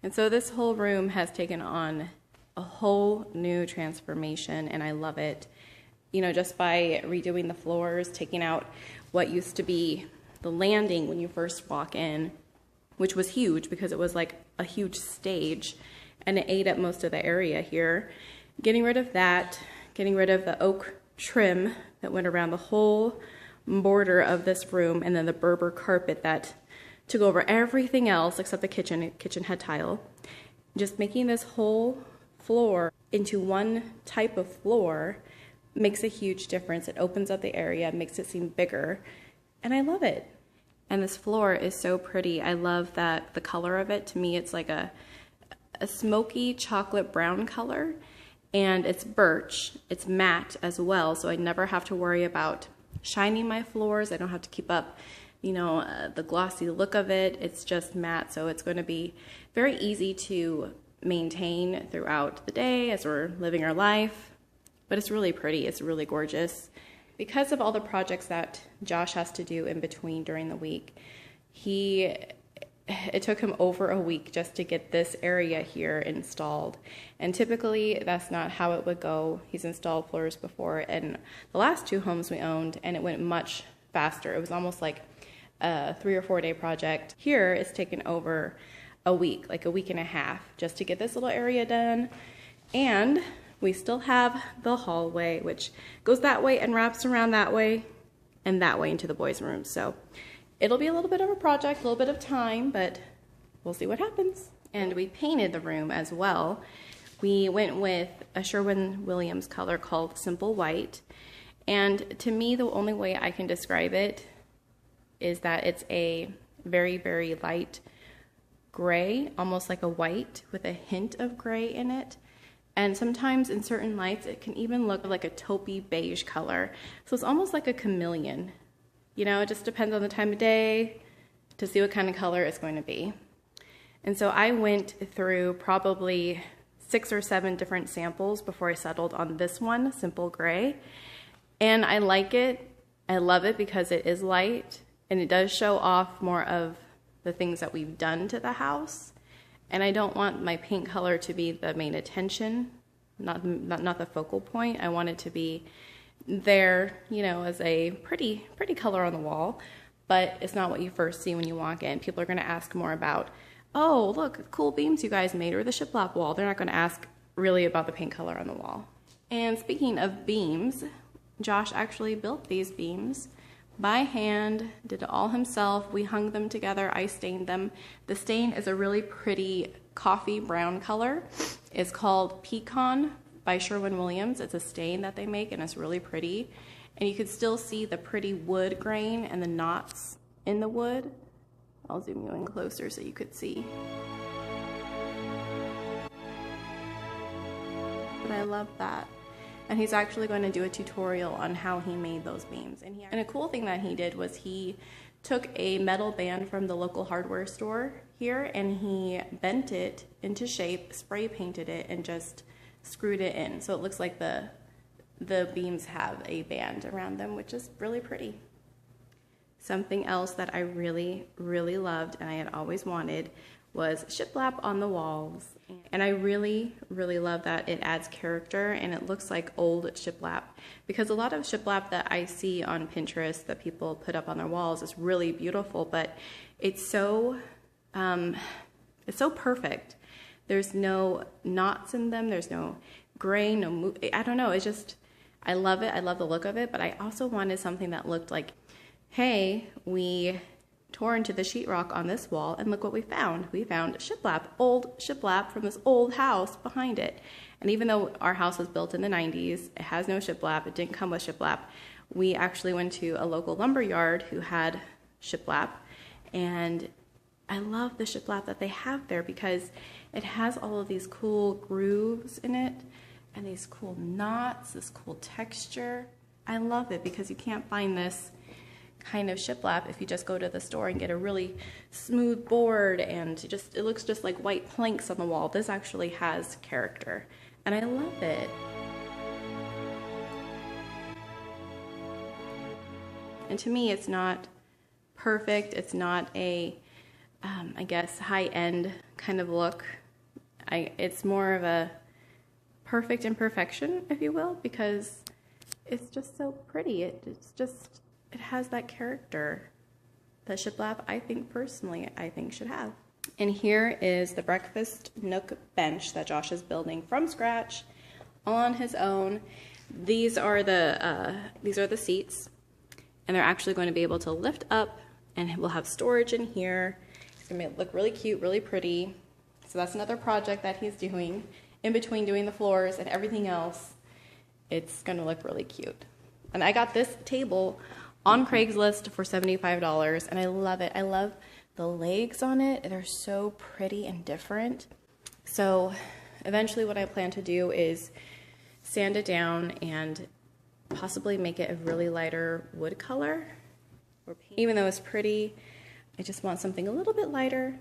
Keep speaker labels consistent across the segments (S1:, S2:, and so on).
S1: And so this whole room has taken on a whole new transformation, and I love it. You know, just by redoing the floors, taking out what used to be the landing when you first walk in, which was huge because it was like a huge stage and it ate up most of the area here. Getting rid of that, getting rid of the oak trim that went around the whole border of this room, and then the Berber carpet that took over everything else except the kitchen. The kitchen had tile. Just making this whole floor into one type of floor makes a huge difference. It opens up the area, makes it seem bigger, and I love it. And this floor is so pretty. I love that the color of it, to me, it's like a smoky chocolate brown color, and it's birch. It's matte as well, so I never have to worry about shining my floors. I don't have to keep up, you know, the glossy look of it. It's just matte, so it's going to be very easy to maintain throughout the day as we're living our life. But it's really pretty. It's really gorgeous. Because of all the projects that Josh has to do in between during the week, it took him over a week just to get this area here installed. And typically that's not how it would go. He's installed floors before in the last 2 homes we owned, and it went much faster. It was almost like a 3 or 4 day project. Here it's taken over a week, like a week and a half, just to get this little area done. And we still have the hallway, which goes that way and wraps around that way and that way into the boys' room. So it'll be a little bit of a project, a little bit of time, but we'll see what happens. And we painted the room as well. We went with a Sherwin-Williams color called Simple White. And to me, the only way I can describe it is that it's a very, very light gray, almost like a white with a hint of gray in it. And sometimes in certain lights, it can even look like a taupey beige color. So it's almost like a chameleon. You know, it just depends on the time of day to see what kind of color it's going to be. And so I went through probably 6 or 7 different samples before I settled on this one, Simple Gray. And I like it. I love it because it is light and it does show off more of the things that we've done to the house. And I don't want my paint color to be the main attention, not the focal point. I want it to be there, you know, as a pretty color on the wall, but it's not what you first see when you walk in. People are going to ask more about, oh, look, cool beams you guys made, or the shiplap wall. They're not going to ask really about the paint color on the wall. And speaking of beams, Josh actually built these beams by hand, did it all himself. We hung them together, I stained them. The stain is a really pretty coffee brown color. It's called Pecan by Sherwin-Williams. It's a stain that they make and it's really pretty. And you can still see the pretty wood grain and the knots in the wood. I'll zoom you in closer so you could see. But I love that. And he's actually going to do a tutorial on how he made those beams. And a cool thing that he did was he took a metal band from the local hardware store here and he bent it into shape, spray painted it, and just screwed it in. So it looks like the beams have a band around them, which is really pretty. Something else that I really, really loved and I had always wanted was shiplap on the walls. And I really, really love that it adds character and it looks like old shiplap, because a lot of shiplap that I see on Pinterest that people put up on their walls is really beautiful, but it's so perfect. There's no knots in them, there's no grain, I don't know, it's just, I love it, I love the look of it, but I also wanted something that looked like, hey, we tore into the sheetrock on this wall and look what we found. We found shiplap, old shiplap from this old house behind it. And even though our house was built in the 90s, it has no shiplap, it didn't come with shiplap. We actually went to a local lumber yard who had shiplap, and I love the shiplap that they have there because it has all of these cool grooves in it and these cool knots, this cool texture. I love it because you can't find this kind of shiplap if you just go to the store and get a really smooth board and it looks just like white planks on the wall. This actually has character and I love it. And to me, it's not perfect. It's not a I guess, high-end kind of look. It's more of a perfect imperfection, if you will, because it's just so pretty. It has that character that shiplap, I think should have. And here is the breakfast nook bench that Josh is building from scratch on his own. These are the seats, and they're actually going to be able to lift up, and we'll have storage in here. It's going to look really cute, really pretty. So that's another project that he's doing. In between doing the floors and everything else, it's going to look really cute. And I got this table on Craigslist for $75, and I love it. I love the legs on it. They're so pretty and different. So eventually what I plan to do is sand it down and possibly make it a really lighter wood color. Even though it's pretty, I just want something a little bit lighter.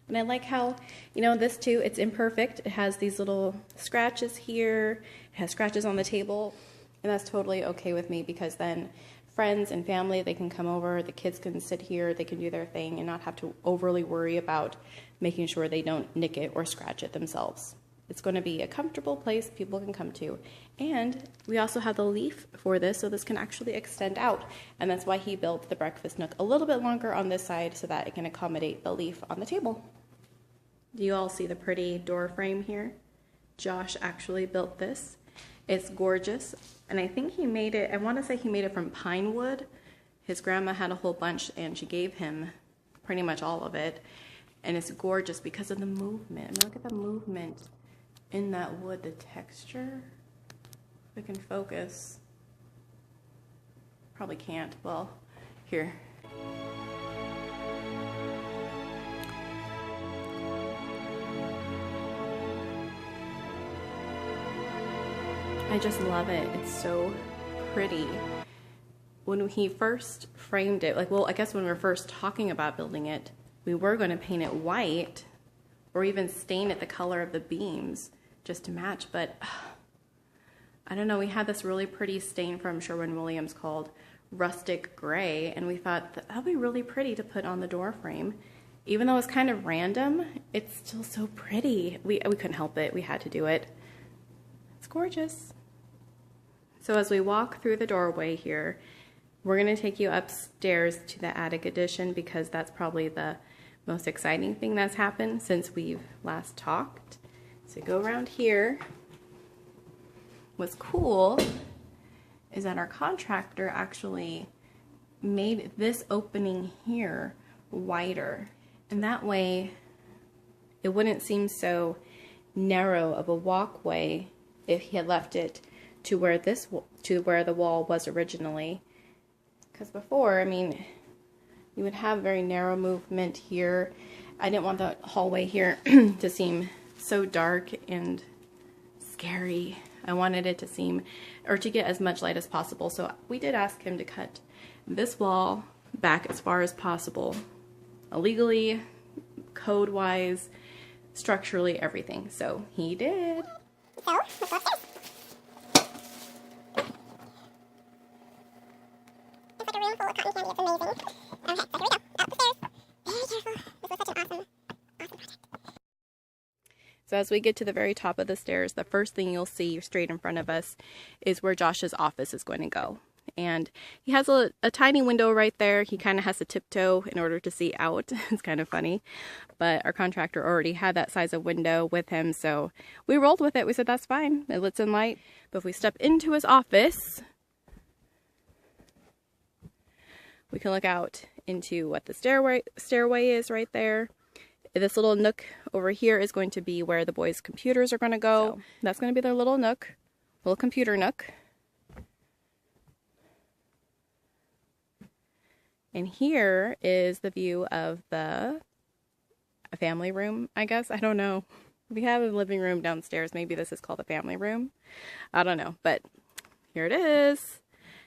S1: And I like how, this too, it's imperfect. It has these little scratches here. It has scratches on the table. And that's totally okay with me, because then friends and family, they can come over, the kids can sit here, they can do their thing and not have to overly worry about making sure they don't nick it or scratch it themselves. It's going to be a comfortable place people can come to. And we also have the leaf for this, so this can actually extend out. And that's why he built the breakfast nook a little bit longer on this side, so that it can accommodate the leaf on the table. Do you all see the pretty door frame here? Josh actually built this. It's gorgeous. And I think he made it, I want to say he made it from pine wood. His grandma had a whole bunch and she gave him pretty much all of it. And it's gorgeous because of the movement. I mean, look at the movement in that wood, the texture. If I can focus. Probably can't. Well, here. I just love it. It's so pretty. When he first framed it, I guess when we were first talking about building it, we were going to paint it white or even stain it the color of the beams just to match, but I don't know, we had this really pretty stain from Sherwin-Williams called Rustic Gray, and we thought that would be really pretty to put on the door frame. Even though it's kind of random, it's still so pretty. We couldn't help it. We had to do it. It's gorgeous. So as we walk through the doorway here, we're going to take you upstairs to the attic addition, because that's probably the most exciting thing that's happened since we've last talked. So go around here. What's cool is that our contractor actually made this opening here wider, and that way it wouldn't seem so narrow of a walkway if he had left it to where the wall was originally. Because before, I mean, you would have very narrow movement here. I didn't want the hallway here to seem so dark and scary. I wanted it to seem, or to get as much light as possible. So we did ask him to cut this wall back as far as possible. Legally, code-wise, structurally, everything. So he did. So, let's go upstairs. It's like a room full of cotton candy. It's amazing. Okay, so here we go. Up the stairs. Very careful. This was such an awesome project. So as we get to the very top of the stairs, the first thing you'll see straight in front of us is where Josh's office is going to go. And he has a tiny window right there. He kind of has to tiptoe in order to see out. It's kind of funny. But our contractor already had that size of window with him, so we rolled with it. We said, that's fine. It lets in light. But if we step into his office, we can look out into what the stairway is right there. This little nook over here is going to be where the boys' computers are going to go. So that's going to be their little nook, little computer nook. And here is the view of the family room, I guess. I don't know. We have a living room downstairs. Maybe this is called the family room. I don't know, but here it is.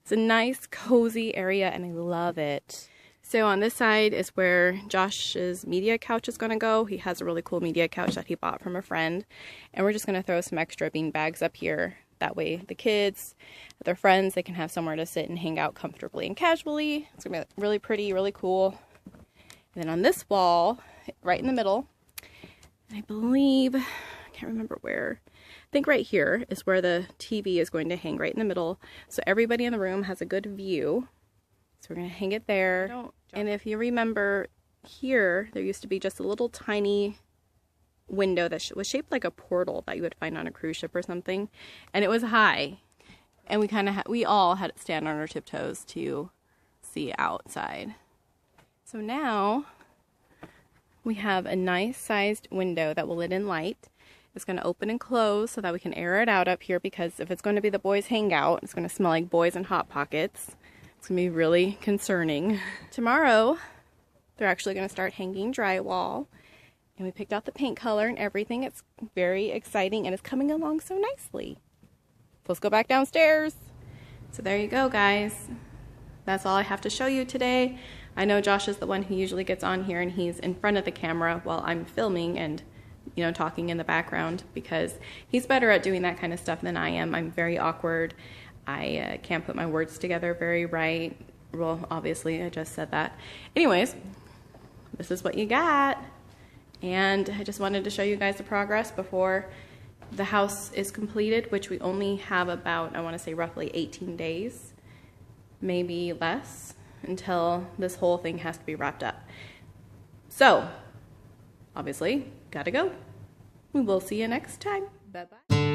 S1: It's a nice, cozy area, and I love it. So on this side is where Josh's media couch is going to go. He has a really cool media couch that he bought from a friend. And we're just going to throw some extra bean bags up here. That way the kids, their friends, they can have somewhere to sit and hang out comfortably and casually. It's going to be really pretty, really cool. And then on this wall, right in the middle, and I believe, I can't remember where, I think right here is where the TV is going to hang, right in the middle. So everybody in the room has a good view. So we're going to hang it there. And if you remember here, there used to be just a little tiny window that was shaped like a portal that you would find on a cruise ship or something. And it was high. And we all had to stand on our tiptoes to see outside. So now we have a nice sized window that will let in light. It's going to open and close so that we can air it out up here, because if it's going to be the boys' hangout, it's going to smell like boys and Hot Pockets. It's going to be really concerning. Tomorrow, they're actually going to start hanging drywall. And we picked out the paint color and everything. It's very exciting and it's coming along so nicely. Let's go back downstairs. So there you go, guys. That's all I have to show you today. I know Josh is the one who usually gets on here and he's in front of the camera while I'm filming and, you know, talking in the background, because he's better at doing that kind of stuff than I am. I'm very awkward. I can't put my words together very right. Well, obviously, I just said that. Anyways, this is what you got. And I just wanted to show you guys the progress before the house is completed, which we only have about, I want to say roughly 18 days, maybe less, until this whole thing has to be wrapped up. So, obviously, gotta go. We will see you next time. Bye-bye.